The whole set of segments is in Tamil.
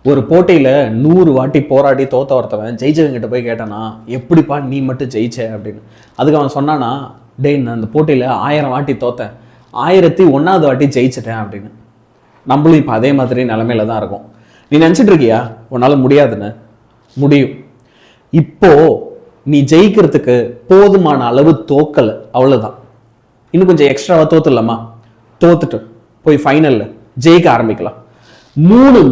ஒரு போட்டியில் 100 வாட்டி போராடி தோத்த ஒருத்தவன் ஜெயிச்சவங்கிட்ட போய் கேட்டானா, எப்படிப்பா நீ மட்டும் ஜெயிச்ச அப்படின்னு. அதுக்கு அவன் சொன்னானா, டேய் நான் அந்த போட்டியில் 1000 வாட்டி தோத்தேன், 1001வது வாட்டி ஜெயிச்சிட்டேன் அப்படின்னு. நம்மளும் இப்போ அதே மாதிரி நிலைமையில தான் இருக்கும். நீ நினச்சிட்டு இருக்கியா உன்னால் முடியாதுன்னு? முடியும். இப்போ நீ ஜெயிக்கிறதுக்கு போதுமான அளவு தோக்கலை, அவ்வளோதான். இன்னும் கொஞ்சம் எக்ஸ்ட்ராவாக தோத்துடலாமா? தோத்துட்டு போய் ஃபைனலில் ஜெயிக்க ஆரம்பிக்கலாம். 3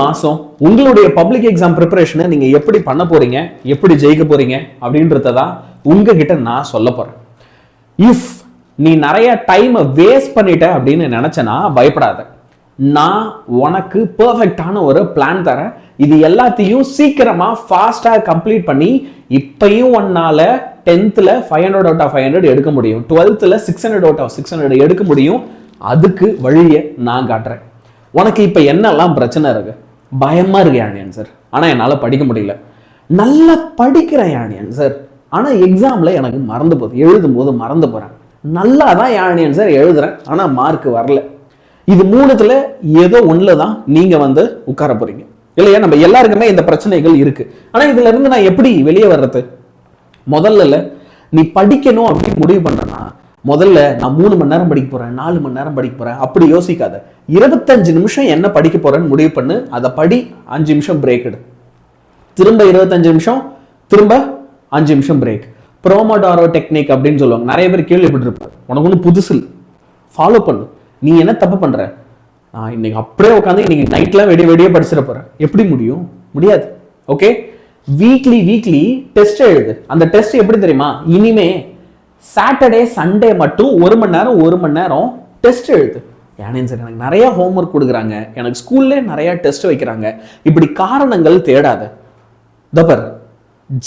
மாசம் உங்களுடைய பப்ளிக் எக்ஸாம் ப்ரிப்பரேஷனை நீங்க எப்படி பண்ண போறீங்க, எப்படி ஜெயிக்க போறீங்க அப்படின்றத தான் உங்ககிட்ட நான் சொல்ல போறேன். இஃப் நீ நிறைய டைமை வேஸ்ட் பண்ணிட்ட அப்படின்னு நினைச்சனா பயப்படாத. நான் உனக்கு பெர்ஃபெக்டான ஒரு பிளான் தரேன். இது எல்லாத்தையும் சீக்கிரமா ஃபாஸ்டா கம்ப்ளீட் பண்ணி இப்பயும் உன்னால 10th 500 out of 500 எடுக்க முடியும், 12th 600 out of 600 எடுக்க முடியும். அதுக்கு வழியை நான் காட்டுறேன். உனக்கு இப்போ என்னெல்லாம் பிரச்சனை இருக்கு? பயமா இருக்கு யானியன் சார், ஆனால் என்னால் படிக்க முடியல. நல்லா படிக்கிறேன் யானியன் சார், ஆனால் எக்ஸாமில் எனக்கு மறந்து போகுது, எழுதும் போது மறந்து போகிறேன். நல்லா தான் யானியன் சார் எழுதுறேன், ஆனால் மார்க் வரல. இது 3த்துல ஏதோ ஒன்றில் தான் நீங்கள் உட்கார போறீங்க இல்லையா? நம்ம எல்லாருக்குமே இந்த பிரச்சனைகள் இருக்கு. ஆனால் இதுல இருந்து நான் எப்படி வெளியே வர்றது? முதல்ல நீ படிக்கணும் அப்படின்னு முடிவு பண்றேன்னா, முதல்ல நான் 3 மணி நேரம் படிக்க போறேன், 4 மணி நேரம் படிக்க போறேன் அப்படி யோசிக்காத. 25 நிமிஷம் என்ன படிக்க போறேன்னு முடிவு பண்ணு, அதை படி, 5 நிமிஷம் பிரேக் எடு, திரும்ப 25 நிமிஷம், திரும்ப 5 நிமிஷம் பிரேக். ப்ரோமோடாரோ டெக்னிக் அப்படின்னு சொல்லுவாங்க, நிறைய பேர் கேள்விப்பட்டிருப்பாரு. உனக்கு ஒன்றும் புதுசு ஃபாலோ பண்ணு. நீ என்ன தப்பு பண்ற? நான் இன்னைக்கு அப்படியே உட்காந்து இன்னைக்கு நைட்லாம் வெடியே படிச்சிட போறேன். எப்படி முடியும்? முடியாது. ஓகே, வீக்லி டெஸ்ட் எழுது. அந்த டெஸ்ட் எப்படி தெரியுமா? இனிமே சாட்டர்டே சண்டே மட்டும் 1 மணி நேரம் டெஸ்ட் எழுது. ஏன் சார் எனக்கு நிறைய ஹோம்ஒர்க் கொடுக்குறாங்க, எனக்கு ஸ்கூல்ல நிறைய டெஸ்ட் வைக்கிறாங்க, இப்படி காரணங்கள் தேடாத. தப்பர்,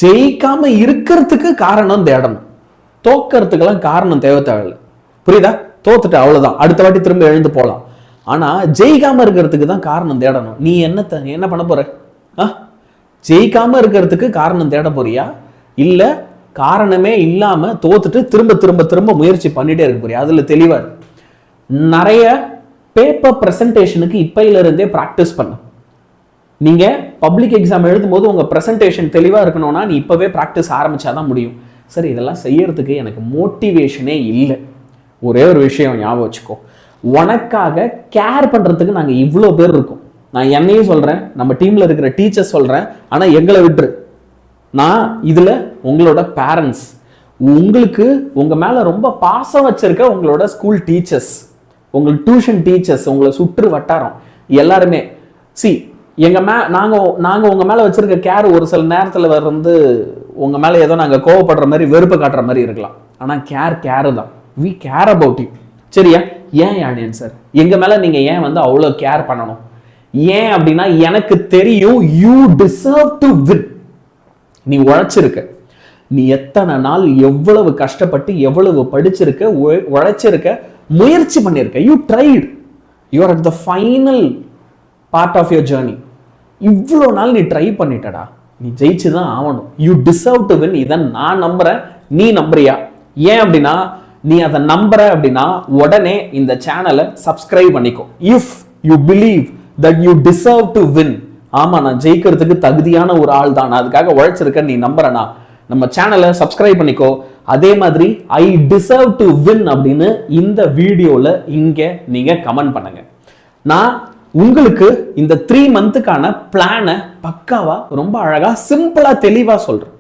ஜெயிக்காம இருக்கிறதுக்கு காரணம் தேடணும், தோக்கிறதுக்கெல்லாம் காரணம் தேவையில்லை. புரியுதா? தோத்துட்டு அவ்வளவுதான், அடுத்த வாட்டி திரும்ப எழுந்து போகலாம். ஆனா ஜெயிக்காம இருக்கிறதுக்கு தான் காரணம் தேடணும். நீ என்ன பண்ண போற? ஜெயிக்காம இருக்கிறதுக்கு காரணம் தேட போறியா, இல்ல காரணமே இல்லாம தோத்துட்டு திரும்ப முயற்சி பண்ணிட்டே இருக்க போறியா? அதுல தெளிவா நிறைய பேப்பர் பிரசன்டேஷனுக்கு இப்பையில இருந்தே பிராக்டிஸ் பண்ண. நீங்க பப்ளிக் எக்ஸாம் எழுதும் போது உங்க பிரசன்டேஷன் தெளிவா இருக்கணும்னா நீ இப்பவே பிராக்டிஸ் ஆரம்பிச்சாதான் முடியும். சரி, இதெல்லாம் செய்யறதுக்கு எனக்கு மோட்டிவேஷனே இல்லை. ஒரே ஒரு விஷயம் ஞாபகம் வச்சுக்கோ, உனக்காக கேர் பண்றதுக்கு நாங்க இவ்வளோ பேர் இருக்கோம். நான் என்னையும் சொல்றேன், நம்ம டீம்ல இருக்கிற டீச்சர்ஸ் சொல்றேன், ஆனா எங்களை விட்டுரு. நான் இதுல உங்களோட பேரண்ட்ஸ், உங்களுக்கு உங்க மேல ரொம்ப பாசம் வச்சிருக்க உங்களோட ஸ்கூல் டீச்சர்ஸ், உங்களுக்கு டியூஷன் டீச்சர்ஸ், உங்களை சுற்று வட்டாரம் எல்லாருமே நாங்க உங்க மேல வச்சிருக்க கேர் ஒரு சில நேரத்துல உங்க மேல ஏதோ நாங்க கோவப்படுற மாதிரி வெறுப்பு காட்டுற மாதிரி இருக்கலாம். ஆனா கேர் தான். We care about you. சரியா? ஏன் யானியன் சார் எங்க மேல நீங்க ஏன் அவ்வளோ கேர் பண்ணணும்? ஏன் அப்படின்னா எனக்கு தெரியும், யூ டிசர்வ் டு வின். நீ உழைச்சிருக்க, நீ எத்தனை நாள் எவ்வளவு கஷ்டப்பட்டு எவ்வளவு படிச்சிருக்க, உழைச்சிருக்க, முயற்சி பண்ணிருக்க. You tried, you are at the final part of your journey. இவ்வளோ நாள் நீ ட்ரை பண்ணிட்டடா, நீ ஜெயிச்சுதான் ஆகணும். You deserve to win. இதை நான் நம்புறேன், நீ நம்புறியா? ஏன் அப்படின்னா நீ அதை நம்புற அப்படின்னா உடனே இந்த சேனலை சப்ஸ்கிரைப் பண்ணிக்கோ. If you believe that you deserve to win, ஆமா நான் ஜெயிக்கிறதுக்கு தகுதியான ஒரு ஆள் தான், நான் அதுக்காக உழைச்சிருக்கேன், நீ நம்புறனா நம்ம சேனலை சப்ஸ்கிரைப் பண்ணிக்கோ. அதே மாதிரி ஐ டிசர்வ் டு வின் அப்படின்னு இந்த வீடியோல இங்க நீங்க கமெண்ட் பண்ணுங்க. நான் உங்களுக்கு இந்த 3 மந்த்துக்கான பிளானை பக்காவா ரொம்ப அழகா சிம்பிளா தெளிவா சொல்றேன்.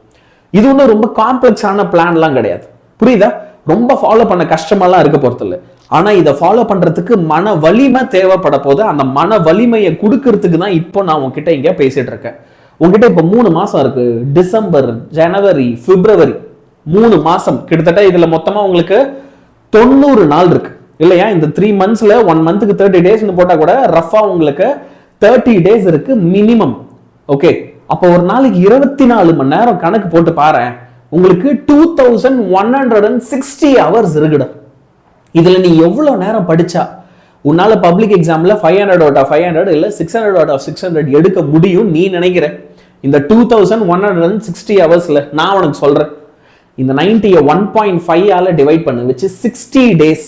இது ஒன்றும் ரொம்ப காம்ப்ளெக்ஸான பிளான்லாம் கிடையாது. புரியுதா? ரொம்ப ஃபாலோ பண்ண கஷ்டமெல்லாம் இருக்க போறது இல்லை. ஆனா இதை ஃபாலோ பண்றதுக்கு மன வலிமை தேவைப்பட போது, அந்த மன வலிமையை கொடுக்கறதுக்கு தான் இப்போ நான் உங்ககிட்ட இங்க பேசிட்டு இருக்கேன். உங்ககிட்ட இப்போ 3 மாசம் இருக்கு. டிசம்பர், ஜனவரி, பிப்ரவரி, 3 மாசம் கிட்டத்தட்ட. இதுல மொத்தமா உங்களுக்கு 90 நாள் இருக்கு இல்லையா? இந்த 3 மந்த்ஸ்ல 1 மந்த்துக்கு 30 days போட்டா கூட ரஃபா உங்களுக்கு 30 days இருக்கு மினிமம். ஓகே, அப்போ ஒரு நாளைக்கு 24 மணி நேரம் கணக்கு போட்டு பாரு, உங்களுக்கு 2160 hours இருக்குடா. இதுல நீ எவ்வளவு நேரம் படிச்சா உன்னால பப்ளிக் எக்ஸாம்ல 500 out of 500 இல்ல 600 out of 600 எடுக்க முடியும் நீ நினைக்கிற? இந்த 2160 ஹவர்ஸ்ல நான் உனக்கு சொல்றேன், இந்த 90 1.5 ஆல டிவைட் பண்ணு, which is 60 days.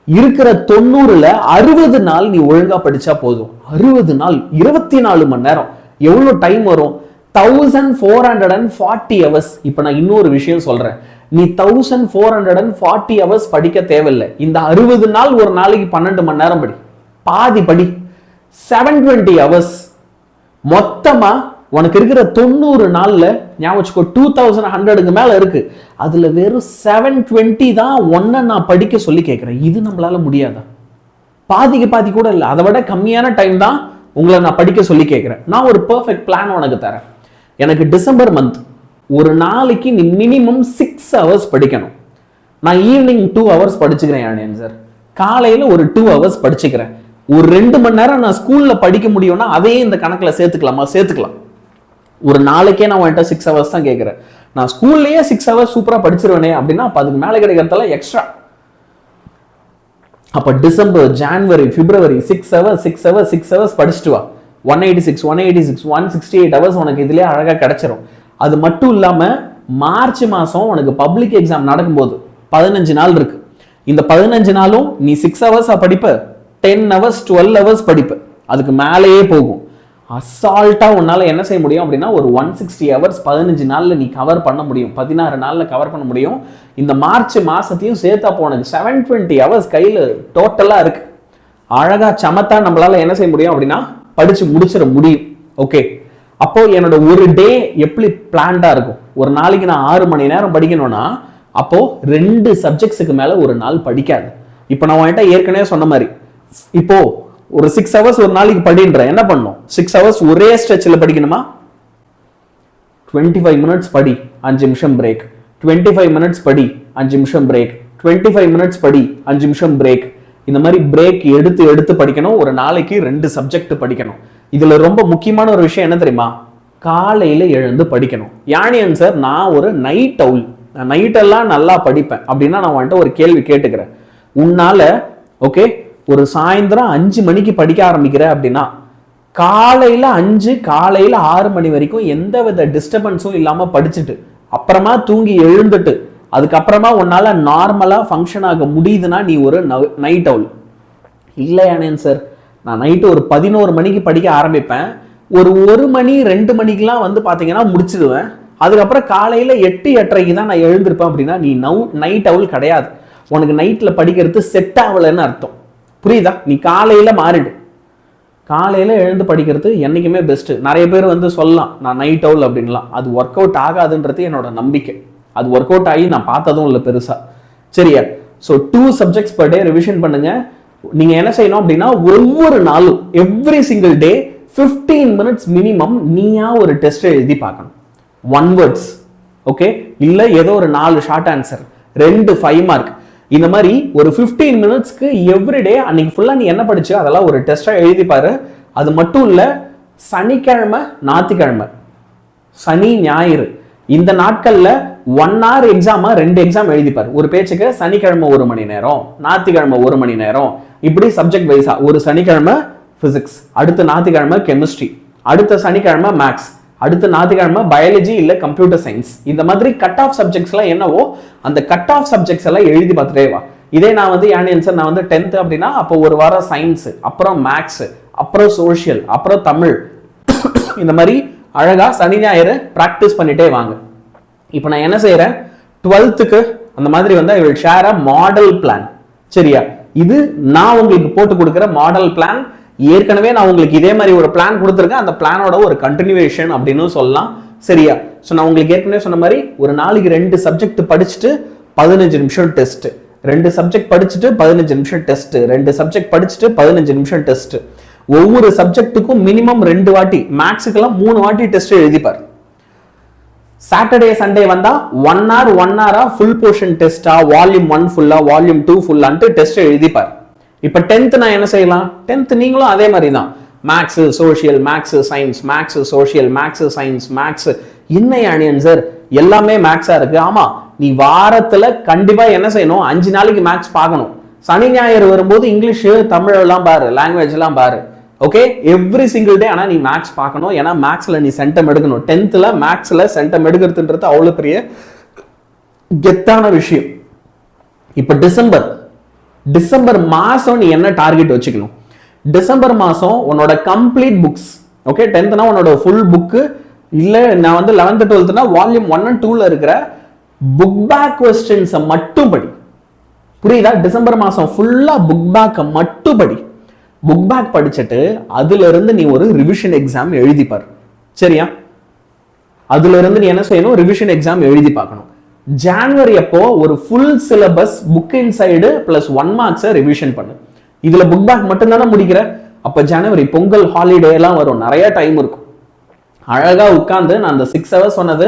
இருக்கிற 90ல 60 நாள் நீ ஒழுங்கா படிச்சா போதும். 60 நாள் 24 மணி நேரம் எவ்வளவு டைம் வரும்? 1440 hours. இப்ப நான் இன்னொரு விஷயம் சொல்றேன். நீ 1440 hours படிக்க தேவையில்லை. இந்த 60 நாள் ஒரு நாளைக்கு 12 மணி நேரம் படி, பாதி படி. 720 hours மொத்தமா உனக்கு இருக்கிற 90 நாள்ல ஞாபகம் 2100க்கு மேல இருக்கு. அதுல வெறும் 720 தான் ஒன்ன நான் படிக்க சொல்லி கேட்கிறேன். இது நம்மளால முடியாதா? பாதிக்கு பாதி கூட இல்லை, அதை விட கம்மியான டைம் தான் உங்களை நான் படிக்க சொல்லி கேட்கிறேன். நான் ஒரு பெர்ஃபெக்ட் பிளான் உனக்கு தரேன். எனக்கு டிசம்பர் மந்த் ஒரு நாளைக்கு நீ மினிமம் 6 hours படிக்கணும். நான் ஈவினிங் 2 hours படிச்சுக்கிறேன் சார், காலையில ஒரு 2 hours படிச்சுக்கிறேன். ஒரு 2 மணி நேரம் நான் ஸ்கூல்ல படிக்க முடியும்னா அதையே இந்த கணக்குல சேர்த்துக்கலாமா? சேர்த்துக்கலாம். ஒரு நாளைக்கே நான் வந்துட்டு 6 hours தான் கேட்கிறேன். நான் ஸ்கூல்லயே 6 hours சூப்பரா படிச்சிருவேனே அப்படின்னா அப்ப அதுக்கு மேல கிடைக்கிறதால எக்ஸ்ட்ரா. அப்ப டிசம்பர், ஜனவரி, பிப்ரவரி 6 hours படிச்சுட்டு வா. 186 168 hours உனக்கு இதுலயே அழகா கிடைச்சிரும். அது மட்டும் இல்லாம மார்ச் மாசம் உனக்கு பப்ளிக் எக்ஸாம் நடக்கும்போது 15 நாள் இருக்கு. இந்த 15 நாளும் நீ 6 hours படிப்ப, 10 hours 12 hours படிப்ப, அதுக்கு மேலேயே போகும். அசால்ட்டா உன்னால என்ன செய்ய முடியும் அப்படின்னா ஒரு 160 hours 15 நாள்ல நீ கவர் பண்ண முடியும், 16 நாள்ல கவர் பண்ண முடியும். இந்த மார்ச் மாசத்தையும் சேர்த்தா போனது 720 hours கையில டோட்டலா இருக்கு. அழகா சமத்தா நம்மளால என்ன செய்ய முடியும் அப்படின்னா படிச்சு முடிச்சிட முடியும். ஓகே, அப்போ என்னோட ஒரு டே எப்படி பிளான்டா இருக்கும்? ஒரு நாளைக்கு நான் 6 மணி நேரம் படிக்கணும்னா அப்போ 2 சப்ஜெக்ட்ஸுக்கு மேல ஒரு நாள் படிக்காது. இப்போ நான் வந்துட்டு ஏற்கனவே சொன்ன மாதிரி இப்போ ஒரு 6 hours ஒரு நாளைக்கு படின்ற என்ன பண்ணும்? 6 hours ஒரே ஸ்ட்ரெச்சில் படிக்கணுமா? 25 minutes படி, 5 நிமிஷம் பிரேக். 25 minutes படி, 5 நிமிஷம் பிரேக். 25 minutes படி, 5 நிமிஷம் பிரேக். இந்த மாதிரி பிரேக் எடுத்து எடுத்து படிக்கணும். ஒரு நாளைக்கு 2 சப்ஜெக்ட் படிக்கணும். இதுல ரொம்ப முக்கியமான ஒரு விஷயம் என்ன தெரியுமா? காலையில எழுந்து படிக்கணும். யானியன் சார், நான் ஒரு நைட் அவுல், நைட்டெல்லாம் நல்லா படிப்பேன் அப்படின்னா நான் வந்துட்டு ஒரு கேள்வி கேட்டுக்கிறேன். உன்னால ஓகே ஒரு சாயந்தரம் 5 மணிக்கு படிக்க ஆரம்பிக்கிற அப்படின்னா காலையில 5 காலையில 6 மணி வரைக்கும் எந்த வித டிஸ்டர்பன்ஸும் இல்லாம படிச்சுட்டு அப்புறமா தூங்கி எழுந்துட்டு அதுக்கப்புறமா உன்னால நார்மலா ஃபங்க்ஷன் ஆக முடியுதுன்னா நீ ஒரு நைட் அவுல். இல்லையானேன் சார், நான் நைட்டு ஒரு 11 மணிக்கு படிக்க ஆரம்பிப்பேன், ஒரு 1 மணி 2 மணிக்கெல்லாம் வந்து பாத்தீங்கன்னா முடிச்சிடுவேன். அதுக்கப்புறம் காலையில 8 8:30க்கு தான் நான் எழுந்திருப்பேன் அப்படின்னா நீ நைட் அவுல் கிடையாது. உனக்கு நைட்ல படிக்கிறது செட் ஆகலைன்னு அர்த்தம். புரியுதா? நீ காலையில மாறிடு. காலையில எழுந்து படிக்கிறது என்னைக்குமே பெஸ்ட். நிறைய பேர் வந்து சொல்லலாம் நான் நைட் அவுல் அப்படின்லாம். அது ஒர்க் அவுட் ஆகாதுன்றது என்னோட நம்பிக்கை. அது ஒர்க் அவுட் ஆகி நான் பார்த்ததும் இல்லை பெருசா. சரியா? So 2 subjects per day revision பண்ணுங்க. நீங்க என்ன செய்யணும் அப்படின்னா ஒவ்வொரு நாளும் every single day 15 minutes minimum நீயா ஒரு டெஸ்ட் எழுதி பார்க்கணும். 1 words ஓகே, இல்ல ஏதோ ஒரு 4 ஷார்ட் ஆன்சர், 2 5 mark, இந்த மாதிரி ஒரு 15 minutesக்கு எவ்ரிடே அன்னைக்கு ஃபுல்லா நீ என்ன படிச்சு அதெல்லாம் ஒரு டெஸ்டா எழுதி பாரு. அது மட்டும் இல்ல, சனிக்கிழமை ஞாயிற்றுக்கிழமை, சனி ஞாயிறு இந்த நாட்கள்ல 1 hour எக்ஸாமா 2 எக்ஸாம் எழுதிப்பாரு. ஒரு பேச்சுக்கு சனிக்கிழமை 1 மணி நேரம், ஞாயிற்றுக்கிழமை 1 மணி நேரம், இப்படி சப்ஜெக்ட் வைஸா. ஒரு சனிக்கிழமை பிசிக்ஸ், அடுத்த ஞாயிற்றுக்கிழமை கெமிஸ்ட்ரி, அடுத்த சனிக்கிழமை மேக்ஸ், அடுத்த ஞாயிற்றுக்கிழமை பயாலஜி இல்ல கம்ப்யூட்டர் சயின்ஸ். இந்த மாதிரி கட் ஆஃப் சப்ஜெக்ட்ஸ் எல்லாம் என்னவோ அந்த கட் ஆஃப் சப்ஜெக்ட்ஸ் எல்லாம் எழுதி பார்த்துட்டே வா. இதே நான் வந்து யானியன் நான் வந்து 10th அப்படின்னா அப்போ ஒரு வாரம் சயின்ஸ், அப்புறம் மேக்ஸ், அப்புறம் சோஷியல், அப்புறம் தமிழ், இந்த மாதிரி அழகா சனி ஞாயிறு பிராக்டிஸ் பண்ணிட்டே வாங்க. இப்போ நான் என்ன செய்யறேன், 12th அந்த மாதிரி வந்து I will share a model plan. சரியா? இது நான் உங்களுக்கு போட்டு கொடுக்குற மாடல் பிளான். ஏற்கனவே நான் உங்களுக்கு இதே மாதிரி ஒரு பிளான் கொடுத்துருக்கேன். அந்த பிளானோட ஒரு கண்டினியூவேஷன் அப்படின்னு சொல்லலாம். சரியா? ஸோ நான் உங்களுக்கு ஏற்கனவே சொன்ன மாதிரி ஒரு நாளைக்கு 2 சப்ஜெக்ட் படிச்சுட்டு 15 நிமிஷம் டெஸ்ட், 2 சப்ஜெக்ட் படிச்சுட்டு 15 நிமிஷம் டெஸ்ட், 2 சப்ஜெக்ட் படிச்சுட்டு 15 நிமிஷம் டெஸ்ட். ஒவ்வொரு சப்ஜெக்ட்டுக்கும் மினிமம் 2 வாட்டி, மேக்ஸுக்கெல்லாம் 3 வாட்டி டெஸ்ட் எழுதிப்பார். சாட்டர்டே சண்டே வந்தா 1 hour ஃபுல் போர்ஷன் டெஸ்டா, வால்யூம் 1 ஃபுல்லா, வால்யூம் 2 ஃபுல்லான்ட்டு டெஸ்ட் எழுதிப்பார். இப்ப 10th நான் என்ன செய்யலாம்? 10th நீங்களும் அதே மாதிரி தான், maths social, maths science, maths social, maths science, maths. என்ன யானியன் சார் எல்லாமே மேக்ஸா இருக்கு? ஆமா, நீ வாரத்துல கண்டிப்பா என்ன செய்யணும், 5 நாளைக்கு மேக்ஸ் பார்க்கணும். சனி ஞாயிறு வரும்போது இங்கிலீஷ் தமிழ் எல்லாம் பாரு, லாங்குவேஜ் எல்லாம் பாரு. ஓகே, எவ்ரி சிங்கிள் டே ஆனா நீ மேக்ஸ் பார்க்கணும். ஏன்னா மேக்ஸ்ல நீ சென்டம் எடுக்கணும். 10th மேக்ஸ்ல சென்டம் எடுக்கிறதுன்றது அவ்வளவு பெரிய கெத்தான விஷயம். இப்ப டிசம்பர் டிசம்பர் மாசம் நீ என்ன டார்கெட் வச்சுக்கணும்? டிசம்பர் மாசம் உன்னோட கம்ப்ளீட் புக்ஸ், ஓகே 10th உன்னோட ஃபுல் புக்கு, இல்ல நான் வந்து 11th 12th வால்யூம் 1 and 2ல இருக்கிற புக் பேக் கொஸ்டின்ஸை மட்டும் படி. புரியுதா? டிசம்பர் மாசம் ஃபுல்லா புக் பேக்கை மட்டும் படி. புக் பேக் படிச்சுட்டு அதுல இருந்து நீ ஒரு ரிவிஷன் எக்ஸாம் எழுதிப்பார். சரியா? அதுல இருந்து நீ என்ன செய்யணும்? ரிவிஷன் எக்ஸாம் எழுதி பார்க்கணும். ஜான்வரி அப்போ ஒரு full syllabus book inside plus 1 மார்க்ஸை ரிவிஷன் பண்ணு. இதுல புக் பேக் மட்டும் தானே முடிக்கிற. அப்ப ஜனவரி பொங்கல் ஹாலிடே எல்லாம் வரும், நிறைய டைம் இருக்கும். அழகா உட்கார்ந்து நான் அந்த 6 hours சொன்னது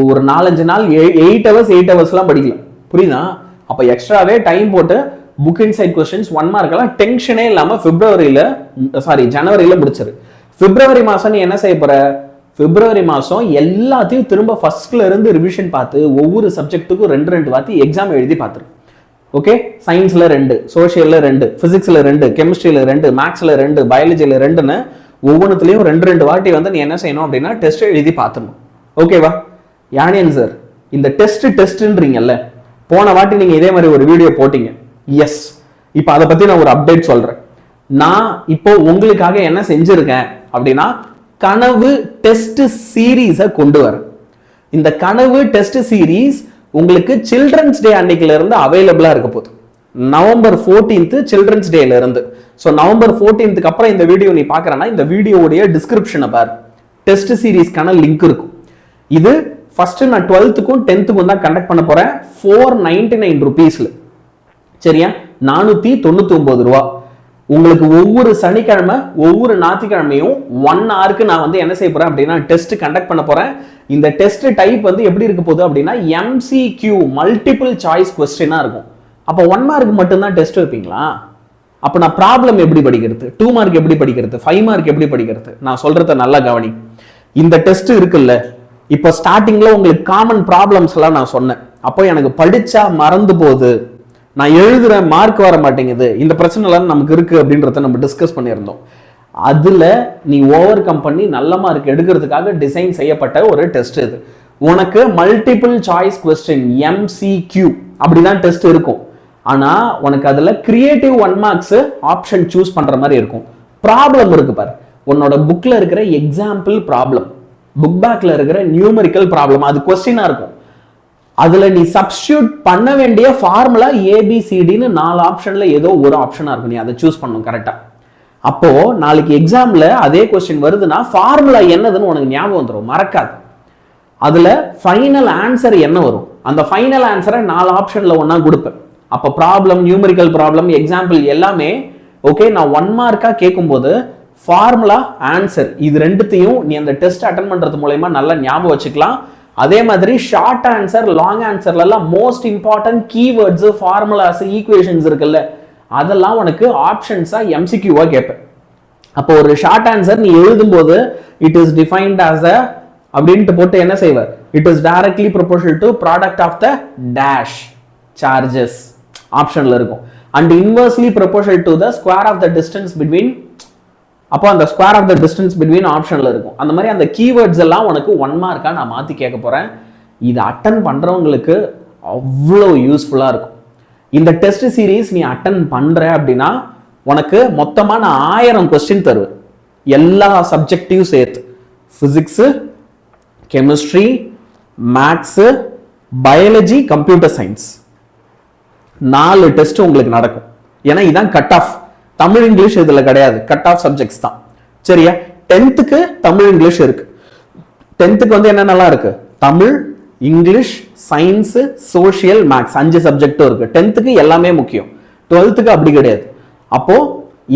ஒரு 4-5 நாள் 8 hours எல்லாம் படிக்கலாம். புரியுதா? அப்ப எக்ஸ்ட்ராவே டைம் போட்டு புக் இன்சைட் கொஸ்டின்ஸ் 1 மார்க் எல்லாம் டென்ஷனே இல்லாம ஜனவரியில முடிச்சிரு. பிப்ரவரி மாசம் நீ என்ன செய்ய போற? பிப்ரவரி மாசம் எல்லாத்தையும் திரும்ப ஃபர்ஸ்ட்ல இருந்து ரிவிஷன் பார்த்து ஒவ்வொரு சப்ஜெக்ட்டுக்கும் 2 வாட்டி எக்ஸாம் எழுதி பார்த்துரு. ஓகே, சயின்ஸ்ல 2, சோசியல்ல 2, பிசிக்ஸ்ல 2, கெமிஸ்ட்ரியில 2, மேக்ஸ்ல 2, பயாலஜில 2ன்னு ஒவ்வொன்றுலையும் 2 வாட்டி வந்து நீ என்ன செய்யணும் அப்படின்னா டெஸ்ட் எழுதி பார்த்துடணும். ஓகேவா? யானியன் சார், இந்த டெஸ்ட்ன்றீங்கல்ல, போன வாட்டி நீங்க இதே மாதிரி ஒரு வீடியோ போட்டீங்க. எஸ், இப்போ அதை பத்தி நான் ஒரு அப்டேட் சொல்றேன். நான் இப்போ உங்களுக்காக என்ன செஞ்சிருக்கேன் அப்படின்னா, கனவு டெஸ்ட் சீரீஸை கொண்டு வரேன். இந்த கனவு டெஸ்ட் சீரீஸ் உங்களுக்கு சில்ட்ரன்ஸ் டே அன்னைக்குல இருந்து அவைலபிளா இருக்க போகுது. நவம்பர் 14th சில்ட்ரன்ஸ் டேல இருந்து. ஸோ நவம்பர் 14th அப்புறம் இந்த வீடியோ நீ பார்க்கறனா இந்த வீடியோவுடைய டிஸ்கிரிப்ஷனை பாரு, டெஸ்ட் சீரீஸ்க்கான லிங்க் இருக்கும். இது ஃபர்ஸ்ட் நான் 12th 10th தான் கண்டக்ட் பண்ண போறேன் 499 rupeesல. சரியா? 499 ரூபா. உங்களுக்கு ஒவ்வொரு சனிக்கிழமை ஒவ்வொரு ஞாயிற்றுக்கிழமையும் 1 hourக்கு நான் வந்து என்ன செய்ய போறேன் அப்படின்னா டெஸ்ட் கண்டக்ட் பண்ண போறேன். இந்த டெஸ்ட் டைப் வந்து எப்படி இருக்க போகுது அப்படின்னா MCQ மல்டிபிள் சாய்ஸ் கொஸ்டினா இருக்கும். அப்போ 1 மார்க் மட்டும்தான் டெஸ்ட் வைப்பீங்களா? அப்போ நான் ப்ராப்ளம் எப்படி படிக்கிறது, 2 மார்க் எப்படி படிக்கிறது, 5 மார்க் எப்படி படிக்கிறது? நான் சொல்றத நல்லா கவனி. இந்த டெஸ்ட் இருக்குல்ல, இப்போ ஸ்டார்டிங்ல உங்களுக்கு காமன் ப்ராப்ளம்ஸ் எல்லாம் நான் சொன்னேன். அப்போ எனக்கு படிச்சா மறந்து போகுது, நான் எழுதுறேன் மார்க் வர மாட்டேங்குது, இந்த பிரச்சனை எல்லாம் நமக்கு இருக்கு அப்படின்றத நம்ம டிஸ்கஸ் பண்ணியிருந்தோம். அதுல நீ ஓவர் கம் பண்ணி நல்ல மார்க் எடுக்கிறதுக்காக டிசைன் செய்யப்பட்ட ஒரு டெஸ்ட் இது. உனக்கு மல்டிபிள் சாய்ஸ் கொஸ்டின் MCQ அப்படிதான் டெஸ்ட் இருக்கும். ஆனா உனக்கு அதுல கிரியேட்டிவ் 1 மார்க்ஸ் ஆப்ஷன் சூஸ் பண்ற மாதிரி இருக்கும். ப்ராப்ளம் இருக்கு பாரு, உன்னோட புக்ல இருக்கிற எக்ஸாம்பிள் ப்ராப்ளம், புக் பேக்ல இருக்கிற நியூமெரிக்கல் ப்ராப்ளம், அது கொஸ்டினா இருக்கும். அதுல நீ சப்ஸ்டியூட் பண்ண வேண்டிய ஃபார்முலா ABCDன்னு 4 ஆப்ஷன்ல ஏதோ ஒரு ஆப்ஷனா இருக்கும். நீ அதை சூஸ் பண்ணணும் கரெக்டா. அப்போ நாளைக்கு எக்ஸாம்ல அதே கொஸ்டின் வருதுன்னா ஃபார்முலா என்னதுன்னு உனக்கு ஞாபகம் வந்துடும், மறக்காது. அதுல ஃபைனல் ஆன்சர் என்ன வரும், அந்த ஃபைனல் ஆன்சரை 4 ஆப்ஷன்ல ஒன்னா கொடுப்பேன். அப்போ ப்ராப்ளம், நியூமெரிக்கல் ப்ராப்ளம், எக்ஸாம்பிள் எல்லாமே ஓகே. நான் 1 மார்க்கா கேட்கும்போது ஃபார்முலா, ஆன்சர் இது ரெண்டுத்தையும் நீ அந்த டெஸ்ட் அட்டன் பண்றது மூலமா நல்லா ஞாபகம் வச்சுக்கலாம். அதே மாதிரி ஷார்ட் ஆன்சர், லாங் ஆன்சர்ல எல்லாம் most important keywords, formulas, equations இருக்குல்ல, அதெல்லாம் உனக்கு ஆப்ஷன்ஸா MCQவா கேட்பேன். அப்போ ஒரு ஷார்ட் ஆன்சர் நீ எழுதும்போது it is defined as a அப்படின்ட்டு போட்டு என்ன செய்வார், it is directly proportional to product of the dash charges ஆப்ஷன்ல இருக்கும். And inversely proportional to the square of the distance between, அப்போ அந்த square of the distance between ஆப்ஷன்ல இருக்கும். அந்த மாதிரி அந்த கீவேர்ட்ஸ் எல்லாம் உனக்கு 1 மார்க்கா நான் மாத்தி கேட்க போறேன். இது அட்டன் பண்றவங்களுக்கு அவ்வளோ யூஸ்ஃபுல்லா இருக்கும். இந்த டெஸ்ட் சீரீஸ் நீ அட்டன் பண்ற அப்படின்னா உனக்கு மொத்தமா நான் 1000 கொஸ்டின் தருவேன், எல்லா சப்ஜெக்டையும் சேர்த்து. Physics, chemistry, maths, biology, computer science 4 test உங்களுக்கு நடக்கும். ஏன்னா இதான் கட் ஆஃப். தமிழ் இங்கிலீஷ் இதுல கிடையாது, கட் ஆஃப் சப்ஜெக்ட்ஸ் தான். சரியா? 10th தமிழ் இங்கிலீஷ் இருக்கு. 10th வந்து என்னென்னலாம் இருக்கு, Tamil, English, science, social, maths 5 சப்ஜெக்டும் இருக்கு. 10th எல்லாமே முக்கியம். 12th அப்படி கிடையாது. அப்போ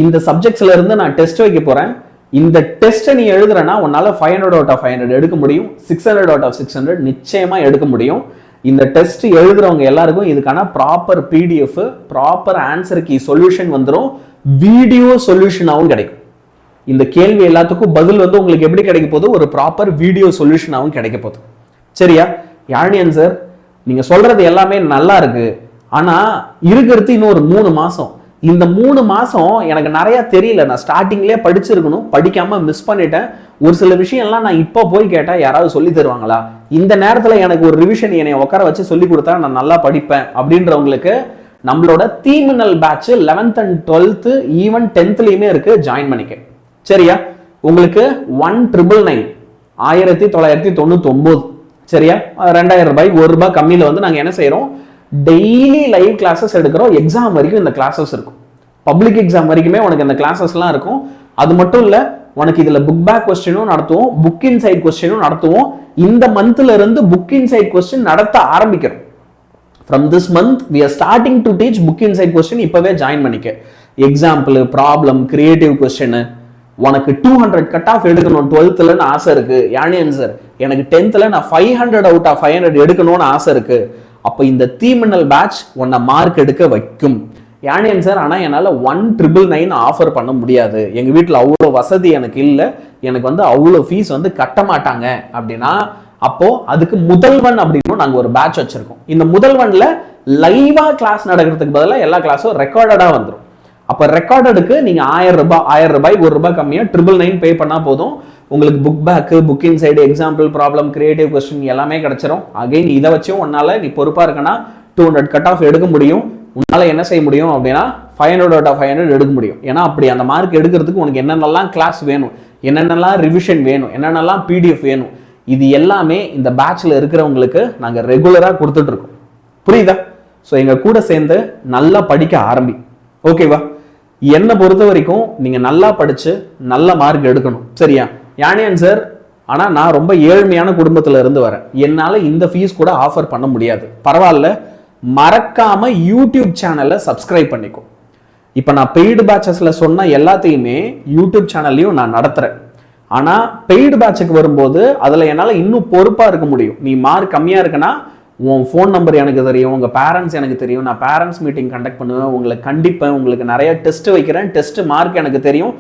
இந்த சப்ஜெக்ட்ஸ்ல இருந்து நான் டெஸ்ட் வைக்க போறேன். இந்த டெஸ்ட்டை நீ எழுதுறனா உன்னால 500 out of 500 எடுக்க முடியும், 600 out of 600 நிச்சயமா எடுக்க முடியும். இந்த டெஸ்ட் எழுதுறவங்க எல்லாருக்கும் இதுக்கான proper PDF, proper answer key solution வந்துடும், வீடியோ சொல்யூஷனாகவும் கிடைக்கும். இந்த கேள்வி எல்லாத்துக்கும் பதில் வந்து உங்களுக்கு எப்படி கிடைக்க போகுது, ஒரு ப்ராப்பர் வீடியோ சொல்யூஷனாகவும் கிடைக்க போகுது. சரியா? யாழ்னியன் சார், நீங்க சொல்றது எல்லாமே நல்லா இருக்கு, ஆனா இருக்கிறது இன்னும் ஒரு 3 மாசம். இந்த 3 மாசம் எனக்கு நிறைய தெரியல, நான் ஸ்டார்டிங்லேயே படிச்சிருக்கணும், படிக்காம மிஸ் பண்ணிட்டேன். ஒரு சில விஷயம்லாம் நான் இப்போ போய் கேட்டா யாராவது சொல்லி தருவாங்களா? இந்த நேரத்துல எனக்கு ஒரு ரிவிஷன் என்னை உட்கார வச்சு சொல்லி கொடுத்தா நான் நல்லா படிப்பேன் அப்படின்றவங்களுக்கு நம்மளோட தீமினல் batch 11th and 12th even 10thலயுமே இருக்கு, ஜாயின் பண்ணிக்க. சரியா? உங்களுக்கு 1999 1999 சரியா? 2000 ரூபாய், ₹1 கம்மியில வந்து நாங்க என்ன செய்யறோம், டெய்லி லைவ் கிளாஸஸ் எடுக்கிறோம். எக்ஸாம் வரைக்கும் இந்த கிளாஸஸ் இருக்கும். பப்ளிக் எக்ஸாம் வரைக்குமே உனக்கு இந்த கிளாஸஸ்லாம் இருக்கும். அது மட்டும் இல்ல, உனக்கு இதுல புக் பேக் கொஸ்டினும் நடத்துவோம், புக் இன்சைட் கொஸ்டினும் நடத்துவோம். இந்த மந்த்ல இருந்து புக் இன்சைட் கொஸ்டின் நடத்த ஆரம்பிக்கிறோம். From this month we are starting to teach book inside question. இப்பவே ஜாயின் பண்ணிக்க. Example, problem, creative question. உனக்கு 200 கட் ஆஃப் எடுக்கணும் 12th ஆசை இருக்கு, யானியன் சார் எனக்கு 10th நான் 500 அவுட் ஆஃப் 500 எடுக்கணும்னு ஆசை இருக்கு. அப்ப இந்த தீமினல் பேட்ச் உன்னை மார்க் எடுக்க வைக்கும். யானியன் சார் ஆனா என்னால 1999 ஆஃபர் பண்ண முடியாது, எங்க வீட்டுல அவ்வளோ வசதி எனக்கு இல்லை, எனக்கு வந்து அவ்வளோ ஃபீஸ் வந்து கட்ட மாட்டாங்க அப்படின்னா, அப்போ அதுக்கு முதல்வன் அப்படின்னு நாங்க ஒரு பேட்ச் வச்சிருக்கோம். இந்த முதல்வன்ல லைவா கிளாஸ் நடக்கிறதுக்கு பதிலாக எல்லா கிளாஸும் ரெக்கார்டடா வந்துடும். அப்ப ரெக்கார்டடுக்கு நீங்க ₹1000 ₹1 கம்மியா 999 பே பண்ணா போதும். உங்களுக்கு book back, book inside, example, problem, creative question எல்லாமே கிடைச்சிரும். அகைன் இதை வச்சும் உன்னால நீ பொறுப்பா இருக்கனா 200 கட் ஆஃப் எடுக்க முடியும். உன்னால என்ன செய்ய முடியும் அப்படின்னா 500 அவுட் ஆஃப் 500 எடுக்க முடியும். ஏன்னா அப்படி அந்த மார்க் எடுக்கிறதுக்கு உனக்கு என்னென்னலாம் கிளாஸ் வேணும், என்னென்னலாம் ரிவிஷன் வேணும், என்னென்னலாம் PDF வேணும், இது எல்லாமே இந்த பேட்ச்ல இருக்கிறவங்களுக்கு நாங்க ரெகுலரா கொடுத்துட்டு இருக்கோம். புரியுதா? ஸோ எங்க கூட சேர்ந்து நல்லா படிக்க ஆரம்பி. ஓகேவா? என்னை பொறுத்த வரைக்கும் நீங்க நல்லா படிச்சு நல்ல மார்க் எடுக்கணும். சரியா? யானியன் சார் ஆனா நான் ரொம்ப ஏழ்மையான குடும்பத்துல இருந்து வரேன், என்னால இந்த ஃபீஸ் கூட ஆஃபர் பண்ண முடியாது. பரவாயில்ல, மறக்காம யூடியூப் சேனலை சப்ஸ்கிரைப் பண்ணிக்கோ. இப்ப நான் பெய்டு பேட்சஸ்ல சொன்ன எல்லாத்தையுமே யூடியூப் சேனல்லையும் நான் நடத்துறேன். ஆனா பெய்டு பேட்சுக்கு வரும்போது அதுல என்னால இன்னும் பொறுப்பா இருக்க முடியும். நீ மார்க் கம்மியா இருக்குன்னா உன் ஃபோன் நம்பர் எனக்கு தெரியும், உங்க பேரண்ட்ஸ் எனக்கு தெரியும், நான் பேரண்ட்ஸ் மீட்டிங் கண்டக்ட் பண்ணுவேன், உங்களை கண்டிப்பேன், உங்களுக்கு நிறைய டெஸ்ட் வைக்கிறேன், டெஸ்ட் மார்க் எனக்கு தெரியும்,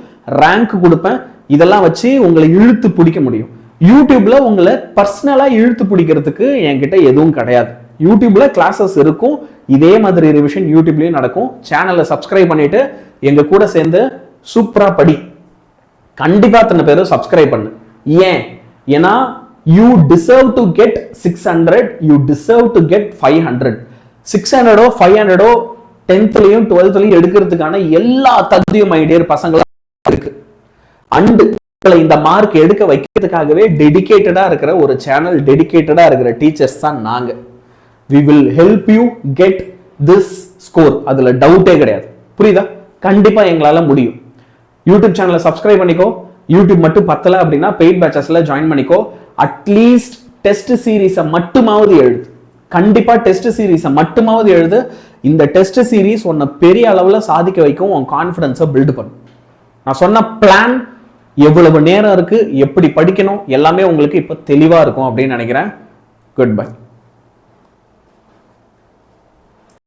ரேங்க் கொடுப்பேன். இதெல்லாம் வச்சு உங்களை இழுத்து பிடிக்க முடியும். யூடியூப்ல உங்களை பர்சனலா இழுத்து பிடிக்கிறதுக்கு என்கிட்ட எதுவும் கிடையாது. யூடியூப்ல கிளாஸஸ் இருக்கும், இதே மாதிரி ரிவிஷன் யூடியூப்லயும் நடக்கும். சேனலை சப்ஸ்கிரைப் பண்ணிட்டு எங்க கூட சேர்ந்து சூப்பரா படி. கண்டிப்பா அத்தனை பேரும் சப்ஸ்கிரைப் பண்ணு. ஏன்? ஏன்னா you deserve to get 600, you deserve to get 500. 600 500 10thலயும் 12thலயும் எடுக்கிறதுக்கான எல்லா தகுதியும் ஐடியர் பசங்களா இருக்கு. அண்ட் இந்த மார்க் எடுக்க வைக்கிறதுக்காகவே டெடிகேட்டடா இருக்கிற ஒரு சேனல், டெடிகேட்டடா இருக்கிற டீச்சர்ஸ் தான் நாங்க. we will help you get this score. அதுல டவுட்டே கிடையாது. புரியுதா? கண்டிப்பா எங்களால முடியும். யூடியூப் சேனலை சப்ஸ்கிரைப் பண்ணிக்கோ. யூடியூப் மட்டும் பத்தல அப்படின்னா பெய்ட் பேட்சஸ்ல ஜாயின் பண்ணிக்கோ. அட்லீஸ்ட் டெஸ்ட் சீரீஸை மட்டுமாவது எழுது. கண்டிப்பா டெஸ்ட் சீரீஸை மட்டுமாவது எழுது. இந்த டெஸ்ட் சீரீஸ் உன்னை பெரிய அளவுல சாதிக்க வைக்கும். உன் கான்ஃபிடன்ஸை பில்ட் பண்ணும். நான் சொன்ன பிளான், எவ்வளவு நேரம் இருக்கு, எப்படி படிக்கணும், எல்லாமே உங்களுக்கு இப்ப தெளிவா இருக்கும் அப்படின்னு நினைக்கிறேன். Good bye.